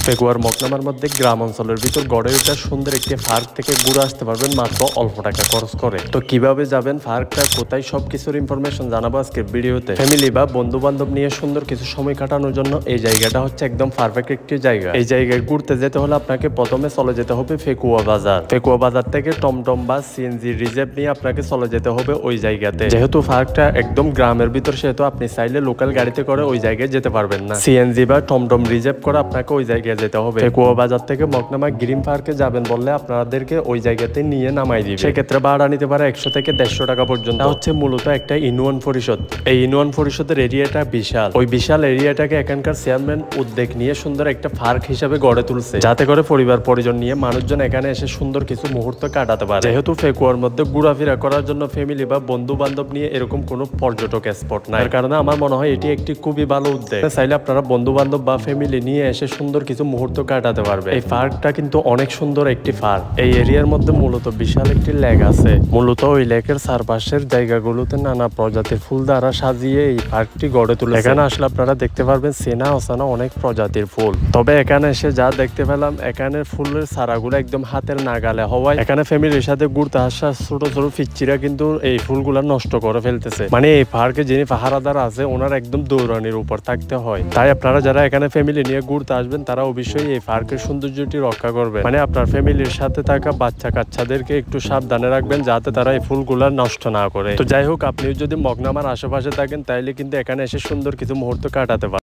পেকুয়ার মকনামার মধ্যে গ্রাম অঞ্চলের ভিতর গড়ে ওঠা সুন্দর একটি পার্ক থেকে ঘুরে আসতে পারবেন মাত্র অল্প টাকা খরচ করে। তো কিভাবে যাবেন, পার্কটা কোথায়, সবকিছুর ইনফরমেশন জানাবো আজকের ভিডিওতে। ফ্যামিলি বা বন্ধু বান্ধব নিয়ে সুন্দর কিছু সময় কাটানোর জন্য এই জায়গাটা হচ্ছে একদম পারফেক্ট একটি জায়গা। এই জায়গায় ঘুরতে যেতে হলে আপনাকে প্রথমে চলে যেতে হবে ফেকুয়া বাজার। ফেকুয়া বাজার থেকে টমটম বা সিএনজি রিজার্ভ নিয়ে আপনাকে চলে যেতে হবে ওই জায়গাতে। যেহেতু পার্কটা একদম গ্রামের ভিতর, সেহেতু আপনি চাইলে লোকাল গাড়িতে করে ওই জায়গায় যেতে পারবেন না। সিএনজি বা টমটম রিজার্ভ করে আপনাকে ওই জায়গায় যেতে হবে। ফেকুয়া বাজার থেকে মকনামা গ্রিন পার্কে যাবেন বললে আপনাদেরকে ওই জায়গাতে নিয়ে নামাই দিবে। সেক্ষেত্রে ভাড়া নিতে পারে 100 থেকে 150 টাকা পর্যন্ত। হচ্ছে মূলত একটা ইউনিয়ন পরিষদ। এই ইউনিয়ন পরিষদের এরিয়াটা বিশাল। ওই বিশাল এরিয়াটাকে এখানকার চেয়ারম্যান উদ্যোগ নিয়ে সুন্দর একটা পার্ক হিসাবে গড়ে তুলছে, যাতে করে পরিবার পরিজন নিয়ে মানুষজন এখানে এসে সুন্দর কিছু মুহূর্ত কাটাতে পারে। যেহেতু ফেকুয়ার মধ্যে ঘোরাফেরা করার জন্য ফ্যামিলি বা বন্ধু বান্ধব নিয়ে এরকম কোনো পর্যটক স্পট নাই। এর কারণে আমার মনে হয় এটি একটি খুবই ভালো উদ্যোগ। চাইলে আপনারা বন্ধু বান্ধব বা ফ্যামিলি নিয়ে এসে সুন্দর কিছু মুহূর্ত কাটাতে পারবে। এই পার্কটা কিন্তু অনেক সুন্দর একটি পার্ক। এই এরিয়ার মধ্যে মূলত বিশাল একটি লেক আছে। মূলত ওই লেকের চারপাশের জায়গাগুলোতে নানা প্রজাতির ফুল দ্বারা সাজিয়ে এই পার্কটি গড়ে তুলেছে। এখানে আসলে আপনারা দেখতে পারবেন চেনা অচেনা অনেক প্রজাতির ফুল। তবে এখানে এসে যা দেখতে পেলাম, এখানে ফুলের চারাগুলো একদম হাতের নাগালে হওয়ায় এখানে ফ্যামিলির সাথে ঘুরতে আসা ছোট ছোট পিচ্চিরা কিন্তু এই ফুলগুলা নষ্ট করে ফেলতেছে। মানে এই পার্কে যিনি পাহারাদার আছে ওনার একদম দৌড়ানির উপর থাকতে হয়। তাই আপনারা যারা এখানে ফ্যামিলি নিয়ে ঘুরতে আসবেন তারা অবশ্যই এই পার্কের সৌন্দর্যটি রক্ষা করবেন। মানে আপনার ফ্যামিলির সাথে থাকা বাচ্চা কাচ্চাদেরকে একটু সাবধানে রাখবেন, যাতে তারা এই ফুলগুলা নষ্ট না করে। তো যাই হোক, আপনি যদি মকনামার আশেপাশে থাকেন তাইলে কিন্তু এখানে এসে সুন্দর কিছু মুহূর্ত কাটাতে পারেন।